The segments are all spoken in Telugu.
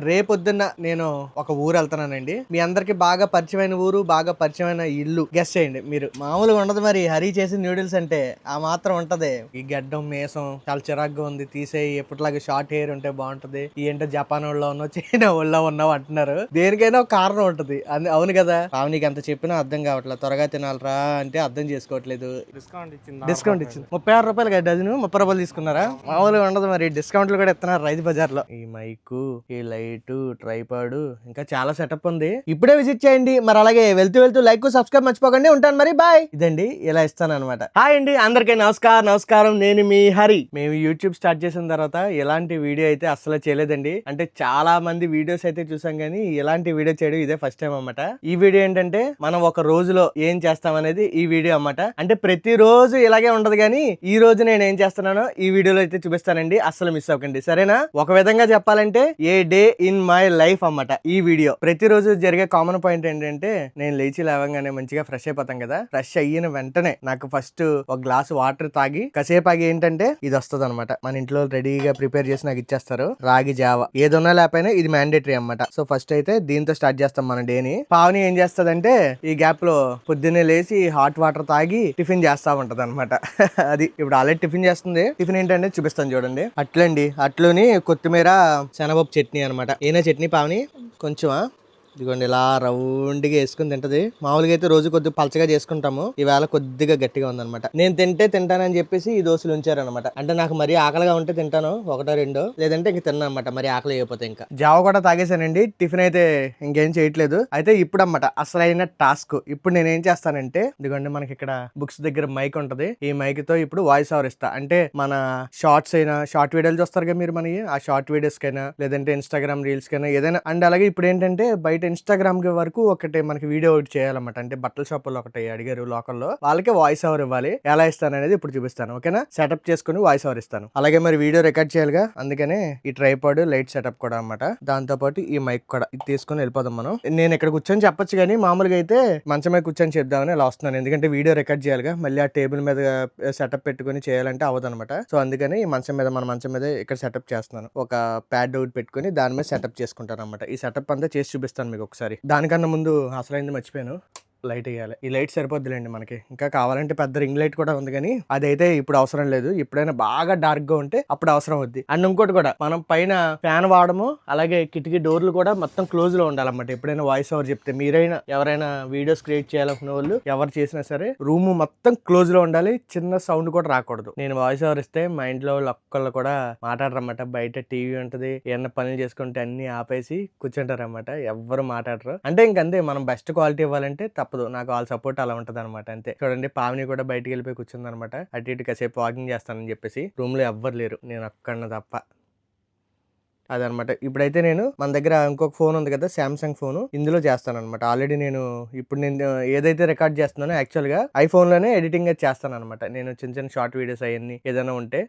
రేపొద్దున్న నేను ఒక ఊరు వెళ్తున్నానండి. మీ అందరికి బాగా పరిచయమైన ఊరు, బాగా పరిచయమైన ఇల్లు గెస్ చేయండి మీరు. మామూలుగా ఉండదు మరి హరి చేసిన న్యూడిల్స్ అంటే. ఆ మాత్రం ఉంటది. ఈ గడ్డం మీసం చాలా చిరాగ్గా ఉంది, తీసేయి, ఎప్పటిలాగా షార్ట్ హెయిర్ ఉంటే బాగుంటది. ఏంటో జపాన్ వాళ్ళలో ఉన్నావు, చైనా వాళ్ళలో ఉన్నావు అంటున్నారు. దేనికైనా ఒక కారణం ఉంటది. అవును కదా. నీకు ఎంత చెప్పినా అర్థం కావట్లేదు. త్వరగా తినాలరా అంటే అర్థం చేసుకోవట్లేదు. డిస్కౌంట్ ఇచ్చింది 36 రూపాయలు కదా డజన్. 30 రూపాయలు తీసుకున్నారా? మామూలుగా ఉండదు మరి. డిస్కౌంట్లు కూడా ఇస్తున్నారు రైతు బజార్ లో. ఈ మైకు, ఈ లైట్, ట్రైపాడ్, ఇంకా చాలా సెటప్ ఉంది. ఇప్పుడే విజిట్ చేయండి. మరి అలాగే వెళ్తూ వెళ్తూ లైక్, సబ్స్క్రైబ్ మర్చిపోకండి. ఉంటాను మరి, బాయ్. ఇదండి ఇలా ఇస్తాను అనమాట. హాయ్ అండి అందరికీ నమస్కారం. నేను మీ హరి. మేము యూట్యూబ్ స్టార్ట్ చేసిన తర్వాత ఎలాంటి వీడియో అయితే అస్సలు చేయలేదండి. అంటే చాలా మంది వీడియోస్ అయితే చూసాం కానీ ఇలాంటి వీడియో చేయడం ఇదే ఫస్ట్ టైం అన్నమాట. ఈ వీడియో ఏంటంటే మనం ఒక రోజులో ఏం చేస్తాం అనేది ఈ వీడియో అన్నమాట. అంటే ప్రతి రోజు ఇలాగే ఉండదు కానీ ఈ రోజు నేను ఏం చేస్తున్నానో ఈ వీడియోలో అయితే చూపిస్తానండి. అస్సలు మిస్ అవ్వకండి, సరేనా? ఒక విధంగా చెప్పాలంటే ఏ డే ఇన్ మై లైఫ్ అన్నమాట ఈ వీడియో. ప్రతిరోజు జరిగే కామన్ పాయింట్ ఏంటంటే నేను లేచి లేవగానే మంచిగా ఫ్రెష్ అయిపోతాం కదా. ఫ్రెష్ అయిన వెంటనే నాకు ఫస్ట్ ఒక గ్లాస్ వాటర్ తాగి కాసేపు ఆగి ఏంటంటే ఇది వస్తుంది అనమాట. మన ఇంట్లో రెడీగా ప్రిపేర్ చేసి నాకు ఇచ్చేస్తారు. రాగి జావా ఏదన్నా లేకపోయినా ఇది మ్యాండేటరీ అన్నమాట. సో ఫస్ట్ అయితే దీంతో స్టార్ట్ చేస్తాం మన డేని. పావని ఏం చేస్తదంటే ఈ గ్యాప్ లో పొద్దున్నే లేచి హాట్ వాటర్ తాగి టిఫిన్ చేస్తా ఉంటది అనమాట. అది ఇప్పుడు ఆల్రెడీ టిఫిన్ చేస్తుంది. టిఫిన్ ఏంటంటే చూపిస్తాను చూడండి. అట్లండి, అట్లుని కొత్తిమీర శనగపప్పు చట్నీ అనమాట. ఏనా చట్నీ పావని కొంచెమా? ఇదిగోండి ఇలా రౌండ్గా వేసుకుని తింటది. మామూలుగా అయితే రోజు కొద్దిగా పలచగా చేసుకుంటాము. ఈవేళ కొద్దిగా గట్టిగా ఉందన్నమాట. నేను తింటానని చెప్పేసి ఈ దోశలు ఉంచారనమాట. అంటే నాకు మరీ ఆకలిగా ఉంటే తింటాను ఒకటో రెండో, లేదంటే ఇంక తిన్నా అనమాట. మరి ఆకలి అయిపోతే ఇంకా జావ కూడా తాగేసానండి. టిఫిన్ అయితే ఇంకేం చేయట్లేదు. అయితే ఇప్పుడు అన్నమాట అసలైన టాస్క్. ఇప్పుడు నేను ఏం చేస్తానంటే ఇదిగోండి మనకి ఇక్కడ బుక్స్ దగ్గర మైక్ ఉంటది. ఈ మైక్ తో ఇప్పుడు వాయిస్ ఓవర్ ఇస్తా. అంటే మన షార్ట్స్ అయినా, షార్ట్ వీడియోలు చూస్తారు కదా మీరు మనకి, ఆ షార్ట్ వీడియోస్ కైనా లేదంటే ఇన్స్టాగ్రామ్ రీల్స్ కైనా ఏదైనా. అండ్ అలాగే ఇప్పుడు ఏంటంటే బయట ఇన్స్టాగ్రామ్ కి వరకు ఒకటి మనకి వీడియో ఒకటి చేయాలన్నమాట. అంటే బట్టల షాపుల్లో ఒకటి అడిగారు లోకల్లో, వాళ్ళకి వాయిస్ ఓవర్ ఇవ్వాలి. ఎలా ఇస్తాను అనేది ఇప్పుడు చూపిస్తాను, ఓకేనా? సెటప్ చేసుకుని వాయిస్ ఓవర్ ఇస్తాను. అలాగే మరి వీడియో రికార్డ్ చేయాలిగా, అందుకనే ఈ ట్రైపాడ్, లైట్ సెటప్ కూడా అన్నమాట. దాంతో పాటు ఈ మైక్ కూడా ఇది తీసుకుని వెళ్ళిపోదాం మనం. నేను ఇక్కడ కూర్చొని చెప్పొచ్చు కానీ మామూలుగా అయితే మంచం మీద కూర్చొని చెప్దామని ఇలా వస్తున్నాను. ఎందుకంటే వీడియో రికార్డ్ చేయాలిగా, మళ్ళీ ఆ టేబుల్ మీద సెటప్ పెట్టుకుని చేయాలంటే అవ్వదు అనమాట. సో అందుకని ఈ మంచం మీద ఇక్కడ సెటప్ చేస్తున్నాను. ఒక ప్యాడ్ అవుట్ పెట్టుకుని దాని మీద సెటప్ చేసుకుంటాను అనమాట. ఈ సెటప్ అంతా చేసి చూపిస్తాను మీకు ఒకసారి. దానికన్నా ముందు అసలైంది మర్చిపోయాను, లైట్ వేయాలి. ఈ లైట్ సరిపోద్దులేండి మనకి. ఇంకా కావాలంటే పెద్ద రింగ్ లైట్ కూడా ఉంది కానీ అదైతే ఇప్పుడు అవసరం లేదు. ఎప్పుడైనా బాగా డార్క్ గా ఉంటే అప్పుడు అవసరం అవుద్ది. అండ్ ఇంకోటి కూడా, మనం పైన ఫ్యాన్ వాడము, అలాగే కిటికీ డోర్లు కూడా మొత్తం క్లోజ్ లో ఉండాలన్నమాట. ఎప్పుడైనా వాయిస్ ఓవర్ చెప్తే మీరైనా ఎవరైనా వీడియోస్ క్రియేట్ చేయాలనుకునే వాళ్ళు ఎవరు చేసినా సరే రూమ్ మొత్తం క్లోజ్ లో ఉండాలి. చిన్న సౌండ్ కూడా రాకూడదు. నేను వాయిస్ ఓవర్ ఇస్తే మా ఇంట్లో ఒక్కళ్ళు కూడా మాట్లాడరన్నమాట. బయట టీవీ ఉంటది, ఏమన్నా పనులు చేసుకుంటే అన్ని ఆపేసి కూర్చుంటారన్నమాట. ఎవ్వరు మాట్లాడరు. అంటే ఇంకంతే, మనం బెస్ట్ క్వాలిటీ ఇవ్వాలంటే తప్పదు. నాకు వాళ్ళ సపోర్ట్ అలా ఉంటది అనమాట. అంతే. చూడండి పావని కూడా బయటికి వెళ్ళిపోయి కూర్చుంది అనమాట. అటు ఇటు కాసేపు వాకింగ్ చేస్తానని చెప్పేసి. రూమ్ లో ఎవ్వరు లేరు, నేను ఒక్కడిని తప్ప. అదనమాట. ఇప్పుడైతే నేను మన దగ్గర ఇంకొక ఫోన్ ఉంది కదా, శాంసంగ్ ఫోన్, ఇందులో చేస్తాను అనమాట. ఆల్రెడీ నేను ఇప్పుడు ఏదైతే రికార్డ్ చేస్తున్నానో యాక్చువల్ గా ఐఫోన్ లోనే ఎడిటింగ్ చేస్తాను అనమాట. నేను చిన్న చిన్న షార్ట్ వీడియోస్ అవన్నీ ఏదైనా ఉంటే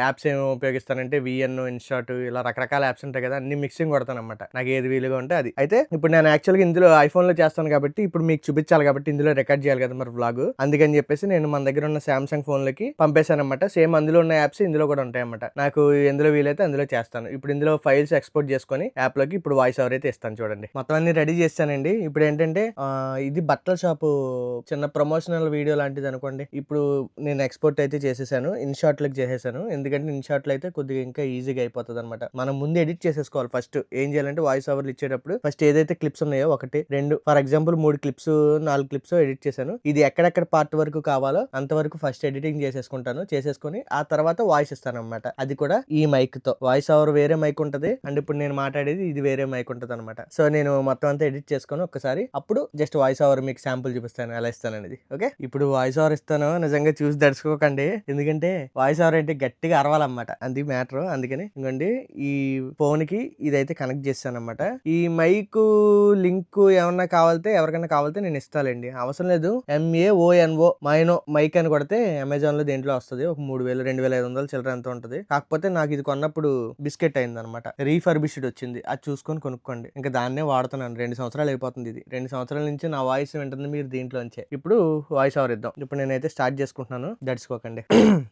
యాప్స్ ఏమి ఉపయోగిస్తానంటే విఎన్, ఇన్షాట్, ఇలా రకరకాల యాప్స్ ఉంటాయి కదా, అన్ని మిక్సింగ్ కొడతాను అనమాట. నాకు ఏది వీలుగా ఉంటే అది. అయితే ఇప్పుడు నేను యాక్చువల్ గా ఇందులో ఐఫోన్ లో చేస్తాను కాబట్టి ఇప్పుడు మీకు చూపించాలి కాబట్టి ఇందులో రికార్డ్ చేయాలి కదా మరి వ్లాగ్. అందుకని చెప్పేసి నేను మన దగ్గర ఉన్న శాంసంగ్ ఫోన్ లకి పంపేశాను అనమాట. సేమ్ అందులో ఉన్న యాప్స్ ఇందులో కూడా ఉంటాయి అనమాట. నాకు ఎందులో వీలైతే అందులో చేస్తాను. ఇప్పుడు ఇందులో ఫైల్స్ ఎక్స్పోర్ట్ చేసుకొని యాప్ లోకి ఇప్పుడు వాయిస్ ఓవర్ అయితే ఇస్తాను. చూడండి మొత్తం అన్ని రెడీ చేస్తానండి. ఇప్పుడు ఏంటంటే ఇది బట్టల షాపు చిన్న ప్రమోషనల్ వీడియో లాంటిది అనుకోండి. ఇప్పుడు నేను ఎక్స్పోర్ట్ అయితే చేసేసాను, ఇన్షాట్ లకి చేసేసాను. ఎందుకంటే ఇన్షాట్ లో అయితే కొద్దిగా ఇంకా ఈజీగా అయిపోతుంది అనమాట. మనం ముందు ఎడిట్ చేసేసుకోవాలి. ఫస్ట్ ఏం చేయాలంటే వాయిస్ ఓవర్లు ఇచ్చేటప్పుడు ఫస్ట్ ఏదైతే క్లిప్స్ ఉన్నాయో 1, 2 for example 3 clips 4 clips edit చేశాను. ఇది ఎక్కడెక్కడ పార్ట్ వరకు కావాలో అంతవరకు ఫస్ట్ ఎడిటింగ్ చేసేసుకొని ఆ తర్వాత వాయిస్ ఇస్తాను అనమాట. అది కూడా ఈ మైక్ తో. వాయిస్ ఓవర్ వేరే మైక్ ఉంటది, అండ్ ఇప్పుడు నేను మాట్లాడేది ఇది వేరే మైక్ ఉంటుంది అనమాట. సో నేను మొత్తం అంతా ఎడిట్ చేసుకొని ఒక్కసారి అప్పుడు జస్ట్ వాయిస్ ఓవర్ మీకు శాంపుల్ చూపిస్తాను ఎలా ఇస్తాను అనేది. ఓకే, ఇప్పుడు వాయిస్ ఓవర్ ఇస్తాను. నిజంగా చూసి దడుచుకోకండి, ఎందుకంటే వాయిస్ ఓవర్ అంటే గట్టిగా అరవాలన్నమాట, అది మ్యాటర్. అందుకని ఇంకోండి ఈ ఫోన్ కి ఇదైతే కనెక్ట్ చేస్తాను అనమాట. ఈ మైక్ లింక్ ఏమన్నా ఎవరికైనా కావాలితే నేను ఇస్తానండి, అవసరం లేదు. MAONO మైనో మైక్ అని కొడితే అమెజాన్ లో దేంట్లో వస్తుంది. ఒక 3000 2500 చిల్లర ఎంత ఉంటుంది. కాకపోతే నాకు ఇది కొన్నప్పుడు బిస్కెట్ అయింది అనమాట, రీఫర్బిష్డ్ వచ్చింది. అది చూసుకొని కొనుక్కోండి. ఇంకా దాన్నే వాడుతున్నాను. 2 సంవత్సరాలు అయిపోతుంది ఇది. 2 సంవత్సరాల నుంచి నా వాయిస్ వింటుంది మీరు దీంట్లోంచే. ఇప్పుడు వాయిస్ ఓవర్ ఇద్దాం. ఇప్పుడు నేనైతే స్టార్ట్ చేసుకుంటున్నాను, దడుచుకోకండి.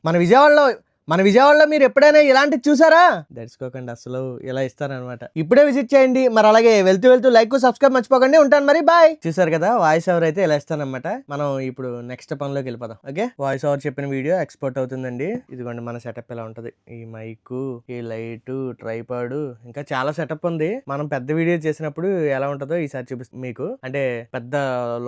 మన విజయవాడలో మన విజయవాడలో మీరు ఎప్పుడైనా ఇలాంటివి చూసారా? దర్శకోకండి, అసలు ఇలా ఇస్తారనమాట. ఇప్పుడే విజిట్ చేయండి. మరి అలాగే వెళ్తూ వెళ్తూ లైక్ సబ్స్క్రైబ్ మర్చిపోకండి. ఉంటాను మరి, బాయ్. చూసారు కదా వాయిస్ ఓవర్ అయితే ఇలా ఇస్తానమాట. మనం ఇప్పుడు నెక్స్ట్ పనిలోకి వెళ్ళిపోదాం. ఓకే, వాయిస్ ఓవర్ చెప్పిన వీడియో ఎక్స్పోర్ట్ అవుతుందండి. ఇదిగోండి మన సెటప్ ఇలా ఉంటది. ఈ మైక్, ఈ లైట్, ట్రైపాడ్, ఇంకా చాలా సెటప్ ఉంది. మనం పెద్ద వీడియో చేసినప్పుడు ఎలా ఉంటుందో ఈసారి చూపిస్తాం మీకు. అంటే పెద్ద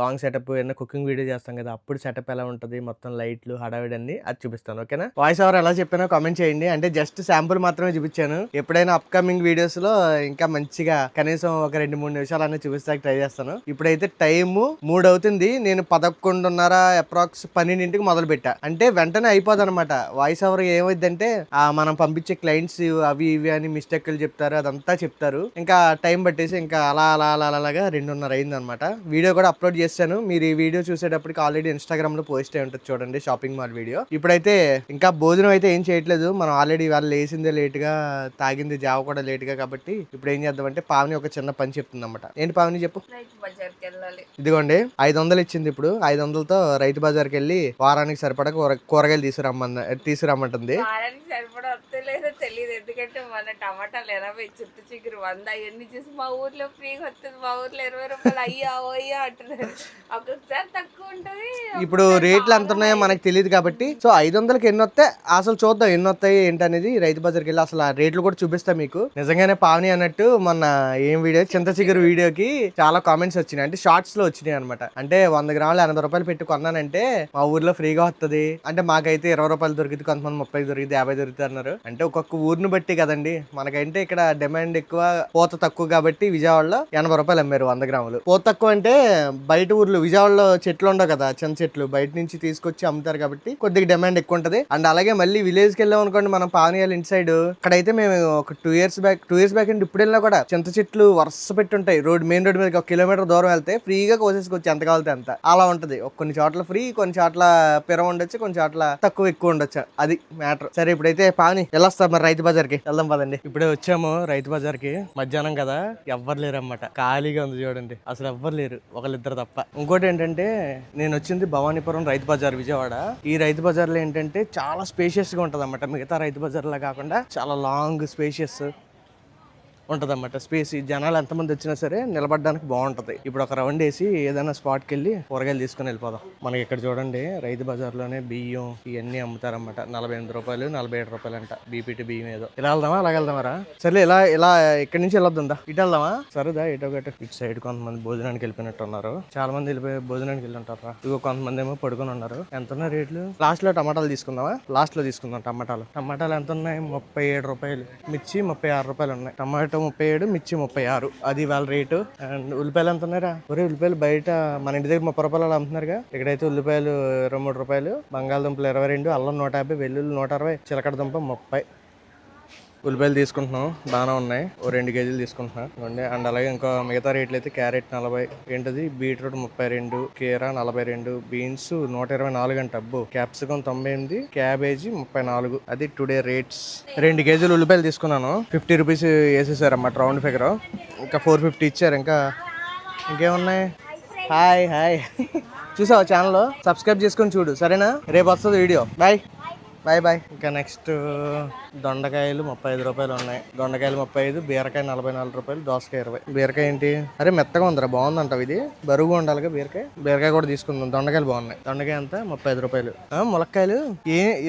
లాంగ్ సెటప్ ఏదైనా కుకింగ్ వీడియో చేస్తాం కదా, అప్పుడు సెటప్ ఎలా ఉంటది, మొత్తం లైట్లు హడావిడి అన్ని అది చూపిస్తాను. ఓకేనా, వాయిస్ ఓవర్ ఎలా చెప్పానో కామెంట్ చేయండి. అంటే జస్ట్ శాంపుల్ మాత్రమే చూపించాను. ఎప్పుడైనా అప్కమింగ్ వీడియోస్ లో ఇంకా మంచిగా కనీసం ఒక 2-3 నిమిషాలు అనేది చూపిస్తానికి ట్రై చేస్తాను. ఇప్పుడైతే టైం 3 అవుతుంది. నేను 11:30 అప్రాక్స్ 12ంటికి మొదలు పెట్టా. అంటే వెంటనే అయిపోదు అనమాట. వాయిస్ ఓవర్ ఏమైందంటే మనం పంపించే క్లయింట్స్ అవి ఇవి అని మిస్టేక్లు చెప్తారు, అదంతా చెప్తారు. ఇంకా టైం పట్టేసి ఇంకా అలా అలా అలా అలాగా 2:30 అయింది అనమాట. వీడియో కూడా అప్లోడ్ చేశాను. మీరు ఈ వీడియో చూసేటప్పటికి ఆల్రెడీ ఇన్స్టాగ్రామ్ లో పోస్ట్ అయి ఉంటుంది చూడండి, షాపింగ్ మాల్ వీడియో. ఇప్పుడైతే ఇంకా భోజనం అయితే ఏం చేయట్లేదు. మనం ఆల్రెడీ వాళ్ళు లేసిందే లేట్ గా, తాగింది జావ కూడా లేట్ గా. కాబట్టి ఇప్పుడు ఏం చేద్దామంటే పావని ఒక చిన్న పని చెప్తుంది అనమాట. ఏంటి పావని చెప్పు. ఇదిగోండి 500 ఇచ్చింది. ఇప్పుడు 500తో రైతు బజార్కి వెళ్ళి వారానికి సరిపడా కూరగాయలు తీసుకురమ్మంటుంది. తెలియదు, ఎందుకంటే మన టమాటాలు 80 చుట్టూ చిగురు 100 అవన్నీ చూసి మా ఊర్లో ఫ్రీగా వస్తుంది, మా ఊర్లో 20 రూపాయలు అయ్యా అంటున్నారు. ఒక్కొక్కసారి తక్కువ ఉంటది. ఇప్పుడు రేట్లు ఎంత ఉన్నాయో మనకు తెలియదు కాబట్టి, సో 500కి ఎన్ని వస్తాయి అసలు చూద్దాం. ఎన్ని వస్తాయి ఏంటనేది రైతు బజార్కి వెళ్ళి అసలు ఆ రేట్లు కూడా చూపిస్తా మీకు. నిజంగానే పావని అన్నట్టు మొన్న ఏం వీడియో, చింత చిగురు వీడియోకి చాలా కామెంట్స్ వచ్చినాయి. అంటే షార్ట్స్ లో వచ్చినాయి అనమాట. అంటే 100 గ్రాములు 80 రూపాయలు పెట్టి కొన్నానంటే మా ఊర్లో ఫ్రీగా వస్తుంది. అంటే మాకైతే 20 రూపాయలు దొరికింది, కొంతమంది 30 దొరికింది, 50 దొరుకుతుంది అన్నారు. అంటే ఒక్కొక్క ఊరిని బట్టి కదండి. మనకంటే ఇక్కడ డిమాండ్ ఎక్కువ, పూత తక్కువ కాబట్టి విజయవాడలో 80 రూపాయలు అమ్మారు 100 గ్రాములు. పూత తక్కువ అంటే బయట ఊర్లు, విజయవాడలో చెట్లు ఉండవు కదా, చిన్న చెట్లు బయట నుంచి తీసుకొచ్చి అమ్ముతారు కాబట్టి కొద్దిగా డిమాండ్ ఎక్కువ ఉంటది. అండ్ అలాగే మళ్ళీ విలేజ్ కి వెళ్ళాం అనుకోండి, మనం పానీయాలు ఇంటి సైడ్ అక్కడైతే మేము ఒక 2 ఇయర్స్ బ్యాక్ అంటే ఇప్పుడు వెళ్ళినా కూడా చింత చెట్లు వరుస పెట్టి ఉంటాయి. మెయిన్ రోడ్ మీద 1 కిలోమీటర్ దూరం వెళ్తే ఫ్రీగా కోసేసుకొచ్చి ఎంత కావాలితే అంత. అలా ఉంటది. కొన్ని చోట్ల ఫ్రీ, కొన్ని చోట్ల పిర ఉండొచ్చు, కొన్ని చోట్ల తక్కువ ఎక్కువ ఉండొచ్చు. అది మ్యాటర్. సరే ఇప్పుడైతే పాని వెళ్ళొస్తాం మరి రైతు బజార్కి వెళ్దాం పదండి. ఇప్పుడే వచ్చాము రైతు బజార్కి. మధ్యాహ్నం కదా, ఎవ్వరు లేరు అన్నమాట. ఖాళీగా ఉంది చూడండి, అసలు ఎవ్వరు లేరు, ఒకళ్ళిద్దరు తప్ప. ఇంకోటి ఏంటంటే నేను వచ్చింది భవానీపురం రైతు బజార్ విజయవాడ. ఈ రైతు బజార్ లో ఏంటంటే చాలా స్పేషియస్ గా ఉంటది అన్నమాట. మిగతా రైతు బజార్ లా కాకుండా చాలా లాంగ్ స్పేషియస్ ఉంటుంది అన్నమాట. స్పేస్ జనాలు ఎంతమంది వచ్చినా సరే నిలబడడానికి బాగుంటది. ఇప్పుడు ఒక రౌండ్ వేసి ఏదైనా స్పాట్కి వెళ్ళి కూరగాయలు తీసుకుని వెళ్ళిపోదాం. మనకి ఇక్కడ చూడండి రైతు బజార్లోనే బియ్యం ఇవన్నీ అమ్ముతారన్నమాట. 48 రూపాయలు, 47 రూపాయలు అంట బీపీటీ బియ్యం. ఏదో ఇలా వెళ్దామా, అలాగ వెళ్దామరా? సరే ఇలా ఇలా ఇక్కడి నుంచి వెళ్ళొద్దా, ఇటు వెళ్దామా? సరేదా, ఇటో గట్టు. ఇటు సైడ్ కొంతమంది భోజనానికి వెళ్ళిపోయినట్టు ఉన్నారు. చాలా మంది వెళ్ళిపోయి భోజనానికి వెళ్ళి ఉంటారా. ఇగో కొంతమంది ఏమో పడుకొని ఉన్నారు. ఎంత ఉన్నాయి రేట్లు? లాస్ట్ లో టమాటాలు తీసుకుందామా? లాస్ట్ లో తీసుకుందాం. టమాటాలు ఎంత ఉన్నాయి? 37 రూపాయలు. మిర్చి 36 రూపాయలు ఉన్నాయి. టమాటో 37, మిర్చి 36. అది వాళ్ళ రేటు. అండ్ ఉల్లిపాయలు ఎంత ఉన్నారా? ఒరే ఉల్లిపాయలు బయట మన ఇంటి దగ్గర 30 రూపాయలు అమ్ముతున్నారుగా. ఇక్కడైతే ఉల్లిపాయలు 23 రూపాయలు, బంగాళదుంపలు 22, అల్లం 150, వెల్లుల్లి 160, చిలకడ దుంప 30. ఉల్లిపాయలు తీసుకుంటున్నాం, బాగానే ఉన్నాయి. ఓ 2 కేజీలు తీసుకుంటున్నాం. అండ్ అలాగే ఇంకా మిగతా రేట్లు అయితే క్యారెట్ 40, ఏంటది బీట్రూట్ 32, కీరా 42, బీన్స్ 124 అంట. అబ్బో. Capsicum 98, cabbage 34. అది టుడే రేట్స్. 2 కేజీలు ఉల్లిపాయలు తీసుకున్నాను. 50 రూపీస్ వేసేసారు అన్నమాట, రౌండ్ ఫిగర్. ఇంకా 450 ఇచ్చారు. ఇంకా ఇంకేమున్నాయి? హాయ్ చూసావా ఛానల్? సబ్స్క్రైబ్ చేసుకొని చూడు, సరేనా? రేపు వస్తుంది వీడియో. బాయ్. ఇంకా నెక్స్ట్ దొండకాయలు 35 రూపాయలు ఉన్నాయి. దొండకాయలు 35, బీరకాయ 44 రూపాయలు, దోసకాయ 20. బీరకాయ ఏంటి? అరే మెత్తగా ఉందిరా, బాగుందంటావు. ఇది బరువుగా ఉండాలిగా బీరకాయ కూడా తీసుకుందాం. దొండకాయలు బాగున్నాయి. దొండకాయ ఎంత? 35 రూపాయలు. ములక్కాయలు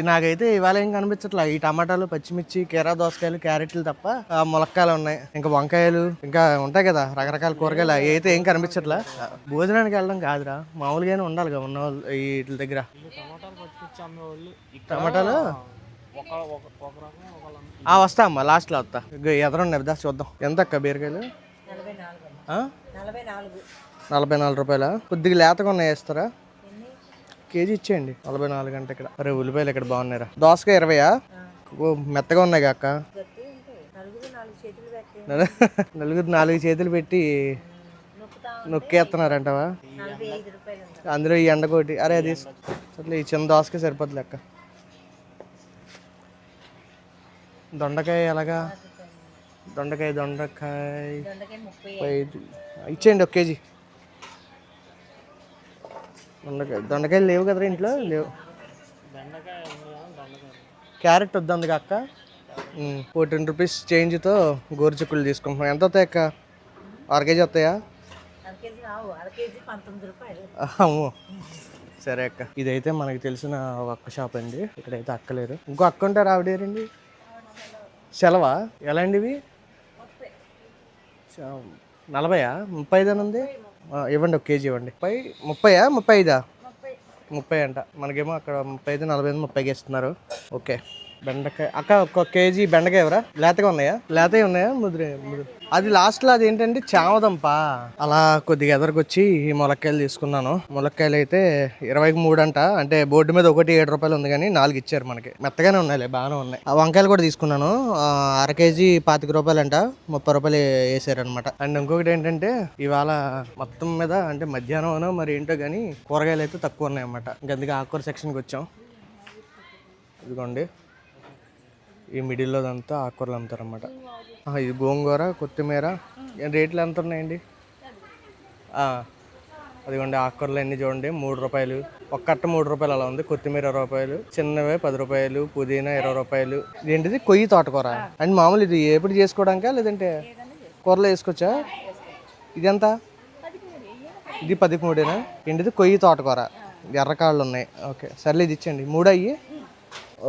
నాకైతే ఇవాళ ఏం కనిపించట్లా. ఈ టమాటాలు, పచ్చిమిర్చి, కీరా దోసకాయలు, క్యారెట్లు తప్ప ములక్కాయలు ఉన్నాయి. ఇంకా వంకాయలు ఇంకా ఉంటాయి కదా, రకరకాల కూరగాయలు అయితే ఏం కనిపించట్లా. భోజనానికి వెళ్ళడం కాదురా, మామూలుగానే ఉండాలిగా ఉన్న వాళ్ళు వీటి దగ్గర. టమాటాలు వస్తా అమ్మా, లాస్ట్లో వస్తా. ఎదురున్నాయి దా చూద్దాం. ఎంత అక్క బీరకాయలు? 44 రూపాయల. కొద్దిగా లేతగా ఉన్నాయి, వేస్తారా? కేజీ ఇచ్చేయండి. 44 అంటే ఇక్కడ. అరే ఉల్లిపాయలు ఇక్కడ బాగున్నాయిరా. దోసకాయ 20. మెత్తగా ఉన్నాయి అక్క. నలుగురు 4 చేతులు పెట్టి నొక్కేస్తున్నారంటవా? అందులో ఈ ఎండకోటి. అరే అది అసలు ఈ చిన్న దోసకాయ సరిపోతుంది లెక్క. దొండకాయ ఎలాగా? దొండకాయ 35 ఇచ్చేయండి 1 కేజీ. దొండకాయలు లేవు కదరా ఇంట్లో? లేవు. క్యారెట్ వద్దందుకు అక్క 14 రూపీస్ చేంజ్తో గోరుచిక్కులు తీసుకుంటున్నాం. ఎంత వస్తాయి అక్క? 1 కేజీ వస్తాయా? అమ్మో సరే అక్క. ఇదైతే మనకి తెలిసిన ఒక్క షాప్ అండి. ఇక్కడైతే అక్కలేరు. ఇంకో అక్క ఉంటారు, ఆవిడేరండి? సెలవా? ఎలా అండి ఇవి? 40 35 అని ఉంది. ఇవ్వండి 1 కేజీ ఇవ్వండి. 30 35 30 అంట. మనకేమో అక్కడ 35 40 30కి ఇస్తున్నారు. ఓకే. బెండకాయ అక్క 1 కేజీ బెండకాయ ఎవరా? లేతగా ఉన్నాయా? లేతగా ఉన్నాయా? ముద్ర అది లాస్ట్లో అది ఏంటంటే చామదంప. అలా కొద్దిగా ఎదరికొచ్చి ఈ ములక్కాయలు తీసుకున్నాను. ములక్కాయలు అయితే 20కి 3 అంట. అంటే బోర్డు మీద ఒకటి 7 రూపాయలు ఉంది కానీ 4 ఇచ్చారు మనకి. మెత్తగానే ఉన్నాయిలే, బాగానే ఉన్నాయి. ఆ వంకాయలు కూడా తీసుకున్నాను. 1/2 కేజీ 25 రూపాయలు అంట. 30 రూపాయలు వేసారనమాట. అండ్ ఇంకొకటి ఏంటంటే ఇవాళ మొత్తం మీద అంటే మధ్యాహ్నం మరి ఏంటో కానీ కూరగాయలు అయితే తక్కువ ఉన్నాయి అన్నమాట. ఇంకందుకే ఆకుకూర సెక్షన్కి వచ్చాం. ఇదిగోండి ఈ మిడిల్లో అంతా ఆకుకూరలు అమ్ముతారన్నమాట. ఇది గోంగూర, కొత్తిమీర. రేట్లు ఎంత ఉన్నాయండి? అదిగోండి ఆకుకూరలు అన్నీ చూడండి. 3 రూపాయలు ఒక కట్ట, 3 రూపాయలు అలా ఉంది. కొత్తిమీర 20 రూపాయలు, చిన్నవే 10 రూపాయలు, పుదీనా 20 రూపాయలు. ఏంటిది? కొయ్యి తోటకూర అండ్ మామూలు ఇది ఎప్పుడు చేసుకోవడానికా లేదంటే కూరలో వేసుకోవచ్చా? ఇది ఎంత? ఇది 13. ఏంటిది? కొయ్యి తోటకూర, ఎర్రకాళ్ళు ఉన్నాయి. ఓకే సర్లే ఇది ఇచ్చండి 3 అయ్యి.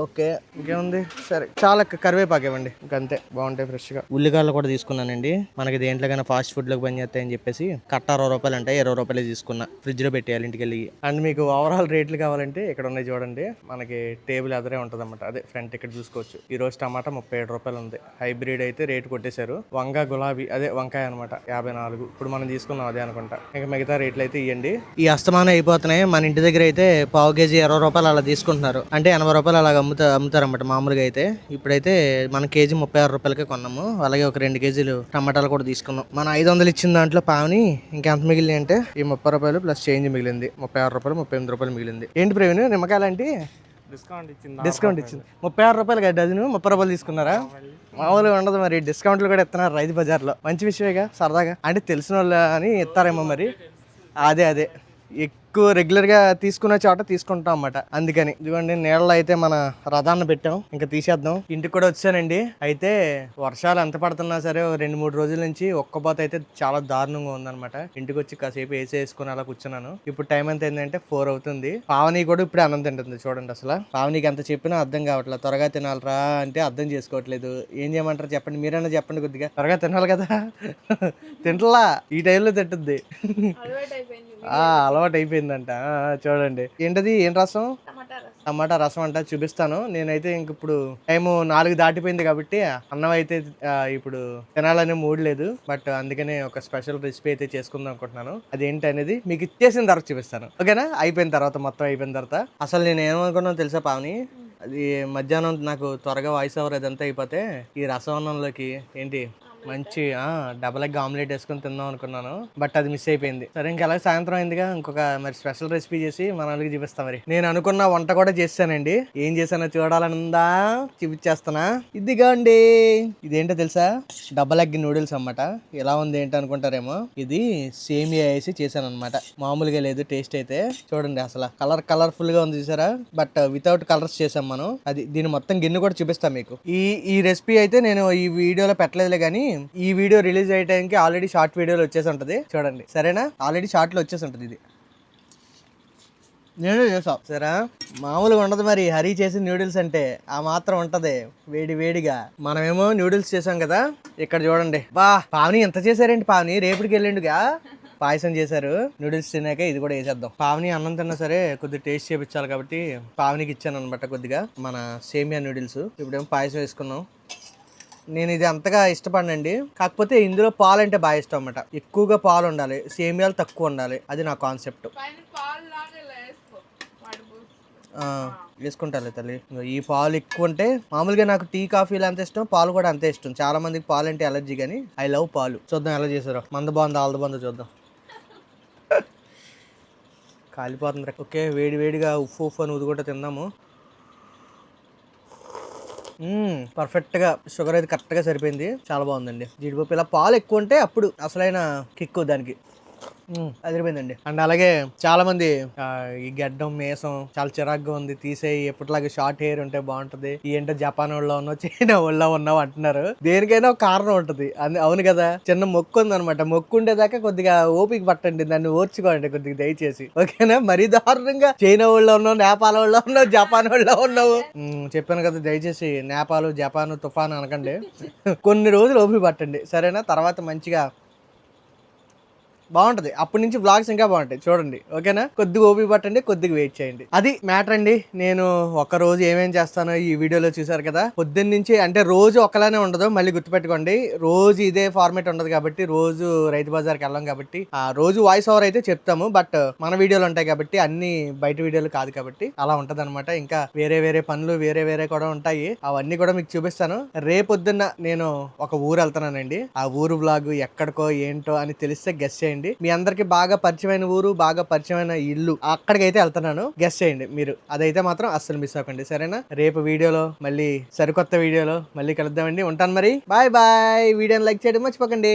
ఓకే ఇంకేముంది? సరే చాలా కరివేపాకు ఇవ్వండి. ఇంకంతే, బాగుంటాయి ఫ్రెష్గా. ఉల్లిగడ్డలు కూడా తీసుకున్నానండి. మనకి దేంట్లోకైనా ఫాస్ట్ ఫుడ్లోకి పని చేస్తాయని చెప్పేసి కట్ట 60 రూపాయలు అంటే 20 రూపాయలు తీసుకున్నా. ఫ్రిడ్జ్లో పెట్టేయాలి ఇంటికి వెళ్ళి. అండ్ మీకు ఓవరాల్ రేట్లు కావాలంటే ఇక్కడ ఉన్నాయి చూడండి. మనకి టేబుల్ ఎదురే ఉంటుంది అనమాట. అదే ఫ్రంట్ ఇక్కడ చూసుకోవచ్చు. ఈ రోజు టమాటా 37 రూపాయలు ఉంది. హైబ్రిడ్ అయితే రేట్ కొట్టేశారు. వంగ గులాబీ అదే వంకాయ అనమాట 54. ఇప్పుడు మనం తీసుకున్నాం అదే అనుకుంటా. ఇంకా మిగతా రేట్లు అయితే ఇవ్వండి. ఈ అస్తమానం అయిపోతున్నాయి. మన ఇంటి దగ్గర అయితే పావు కేజీ 20 రూపాయలు అలా తీసుకుంటున్నారు. అంటే 80 రూపాయలు అలా అమ్ముతారన్నమాట మామూలుగా అయితే. ఇప్పుడైతే మన కేజీ 36 రూపాయలకే కొన్నాము. అలాగే ఒక 2 కేజీలు టమాటాలు కూడా తీసుకున్నాం. మన 500 ఇచ్చిన దాంట్లో పావుని ఇంకెంత మిగిలింది అంటే ఈ 30 రూపాయలు ప్లస్ చేంజ్ మిగిలింది. 36 రూపాయలు 38 రూపాయలు మిగిలింది. ఏంటి ప్రవీణ్ నిమ్మకాయలు అంటే డిస్కౌంట్ ఇచ్చింది 36 రూపాయలు కదా డజను. 30 రూపాయలు తీసుకున్నారా? మామూలుగా ఉండదు మరి. డిస్కౌంట్లు కూడా ఇస్తున్నారు రైతు బజార్లో. మంచి విషయమేగా, సరదాగా. అంటే తెలిసిన వాళ్ళు అని ఇస్తారేమో మరి. అదే ఎక్కువ రెగ్యులర్గా తీసుకునే చోట తీసుకుంటాం అన్నమాట. అందుకని ఇదిగోండి నీళ్ళలో అయితే మన రథాన్ని పెట్టాం. ఇంకా తీసేద్దాం. ఇంటికి కూడా వచ్చానండి. అయితే వర్షాలు ఎంత పడుతున్నా సరే 2-3 రోజుల నుంచి ఒక్కపోత అయితే చాలా దారుణంగా ఉందన్నమాట. ఇంటికి వచ్చి కాసేపు వేసుకుని అలా కూర్చున్నాను. ఇప్పుడు టైం ఎంత అయిందంటే 4 అవుతుంది. పావని కూడా ఇప్పుడు అన్నం తింటుంది చూడండి. అసలు పావనికి ఎంత చెప్పినా అర్థం కావట్లేదు. త్వరగా తినాలరా అంటే అర్థం చేసుకోవట్లేదు. ఏం చేయమంటారు చెప్పండి, మీరైనా చెప్పండి. కొద్దిగా త్వరగా తినాలి కదా. తింటలా ఈ టైంలో తింటుంది. అలవాటు అయిపోయిందంట. చూడండి ఏంటది, ఏం రసం? టమాటా రసం అంట. చూపిస్తాను. నేనైతే ఇంక ఇప్పుడు టైము 4 దాటిపోయింది కాబట్టి అన్నం అయితే ఇప్పుడు తినాలనే మూడ్ లేదు. బట్ అందుకనే ఒక స్పెషల్ రెసిపీ అయితే చేసుకుందాం అనుకుంటున్నాను. అదేంటి అనేది మీకు ఇచ్చేసిన తర్వాత చూపిస్తాను. ఓకేనా? అయిపోయిన తర్వాత, మొత్తం అయిపోయిన తర్వాత. అసలు నేను ఏమనుకున్నాను తెలుసా పావని? అది మధ్యాహ్నం నాకు త్వరగా వాయిస్ ఓవర్ అదంతా అయిపోతే ఈ రసం అన్నంలోకి ఏంటి మంచి డబల్ ఎగ్ ఆమ్లెట్ వేసుకుని తిందాం అనుకున్నాను. బట్ అది మిస్ అయిపోయింది. సరే ఇంకా అలాగే సాయంత్రం అయిందిగా, ఇంకొక మరి స్పెషల్ రెసిపీ చేసి మన వాళ్ళకి చూపిస్తాం. మరి నేను అనుకున్న వంట కూడా చేస్తానండి. ఏం చేశానో చూడాలనుందా? చూపించేస్తానా. ఇదిగోండి. ఇదేంటో తెలుసా? డబల్ ఎగ్ నూడిల్స్ అన్నమాట. ఎలా ఉంది ఏంటి అనుకుంటారేమో. ఇది సేమియా వేసి చేశాను అనమాట. మామూలుగా లేదు టేస్ట్ అయితే. చూడండి అసలు కలర్ఫుల్ గా ఉంది చూసారా? బట్ వితౌట్ కలర్స్ చేసాం మనం. అది దీని మొత్తం గిన్నె కూడా చూపిస్తాం మీకు. ఈ రెసిపీ అయితే నేను ఈ వీడియోలో పెట్టలేదులే కానీ ఈ వీడియో రిలీజ్ అయ్యే టైంకి ఆల్రెడీ షార్ట్ వీడియోలో వచ్చేసి ఉంటుంది. చూడండి సరేనా? ఆల్రెడీ షార్ట్లో వచ్చేసి ఉంటుంది. ఇది నేను చేసా సరే. మామూలుగా ఉండదు మరి. హరి చేసిన న్యూడిల్స్ అంటే ఆ మాత్రం ఉంటది వేడిగా. మనమేమో న్యూడిల్స్ చేసాం కదా. ఇక్కడ చూడండి. పావని ఎంత చేశారేంటి? పావని రేపటికి వెళ్ళిండుగా పాయసం చేశారు. నూడిల్స్ తిన్నాక ఇది కూడా వేసేద్దాం. పావని అన్నం తిన్నా సరే కొద్దిగా టేస్ట్ చేయించాలి కాబట్టి పావనికి ఇచ్చాను అనమాట కొద్దిగా మన సేమియా నూడిల్స్. ఇప్పుడేమో పాయసం వేసుకున్నాం. నేను ఇది అంతగా ఇష్టపడినండి. కాకపోతే ఇందులో పాలు అంటే బాగా ఇష్టం అన్నమాట. ఎక్కువగా పాలు ఉండాలి, సేమియాలు తక్కువ ఉండాలి. అది నా కాన్సెప్ట్. వేసుకుంటాలే తల్లి. ఈ పాలు ఎక్కువ ఉంటే మామూలుగా నాకు టీ కాఫీలు అంత ఇష్టం, పాలు కూడా అంతే ఇష్టం. చాలా మందికి పాలు అంటే అలర్జీ కానీ ఐ లవ్ పాలు. చూద్దాం ఎలా చేశారో. మంద బాగుందో ఆల్ద బాగుందో చూద్దాం. కాలిపోతుంది. ఓకే వేడిగా ఉప్పు అని ఊదుకుంటూ తిందాము. పర్ఫెక్ట్గా షుగర్ అయితే కరెక్ట్గా సరిపోయింది. చాలా బాగుందండి. జీడిపప్పు ఇలా పాలు ఎక్కువ ఉంటే అప్పుడు అసలైన కిక్కు దానికి. అదిరిపోయిందండి. అండ్ అలాగే చాలా మంది ఈ గడ్డం మీసం చాలా చిరాగ్గా ఉంది తీసేయి, ఎప్పటిలాగా షార్ట్ హెయిర్ ఉంటే బాగుంటది, ఏంటో జపాన్ వాళ్ళలో ఉన్నావు చైనా వాళ్ళలో ఉన్నావు అంటున్నారు. దేనికైనా ఒక కారణం ఉంటది. అవును కదా, చిన్న మొక్కు ఉందన్నమాట. మొక్కు ఉండేదాకా కొద్దిగా ఓపిక పట్టండి, దాన్ని ఓర్చుకోండి కొద్దిగా దయచేసి, ఓకేనా? మరీ దారుణంగా చైనా వాళ్ళలో ఉన్నావు, నేపాల్ వాళ్ళలో ఉన్నావు, జపాన్ వాళ్ళలో ఉన్నావు. చెప్పాను కదా, దయచేసి నేపాల్ జపాన్ తుఫాన్ అనకండి. కొన్ని రోజులు ఓపిక పట్టండి, సరేనా? తర్వాత మంచిగా బాగుంటది. అప్పటి నుంచి బ్లాగ్స్ ఇంకా బాగుంటాయి, చూడండి, ఓకేనా? కొద్దిగా ఓపిక పట్టండి, కొద్దిగా వెయిట్ చేయండి. అది మ్యాటర్ అండి. నేను ఒక రోజు ఏమేం చేస్తానో ఈ వీడియోలో చూసారు కదా. పొద్దున్న నుంచి అంటే రోజు ఒకలానే ఉండదు, మళ్ళీ గుర్తుపెట్టుకోండి. రోజు ఇదే ఫార్మేట్ ఉండదు కాబట్టి, రోజు రైతు బజార్కి వెళ్ళాం కాబట్టి ఆ రోజు వాయిస్ ఓవర్ అయితే చెప్తాము. బట్ మన వీడియోలు ఉంటాయి కాబట్టి, అన్ని బయట వీడియోలు కాదు కాబట్టి అలా ఉంటది అనమాట. ఇంకా వేరే వేరే పనులు వేరే వేరే కూడా ఉంటాయి, అవన్నీ కూడా మీకు చూపిస్తాను. రేపొద్దున్న నేను ఒక ఊరు వెళ్తానండి. ఆ ఊరు వ్లాగ్ ఎక్కడికో ఏంటో అని తెలిస్తే గెస్ చేయండి. మీ అందరికి బాగా పరిచయమైన ఊరు, బాగా పరిచయమైన ఇల్లు, అక్కడికైతే వెళ్తున్నాను. గెస్ చేయండి మీరు. అదైతే మాత్రం అస్సలు మిస్ అవ్వకండి, సరేనా? రేపు వీడియోలో మళ్ళీ సరికొత్త వీడియోలో మళ్ళీ కలుద్దామండి. ఉంటాను మరి, బాయ్ బాయ్. వీడియోని లైక్ చేయడం మర్చిపోకండి.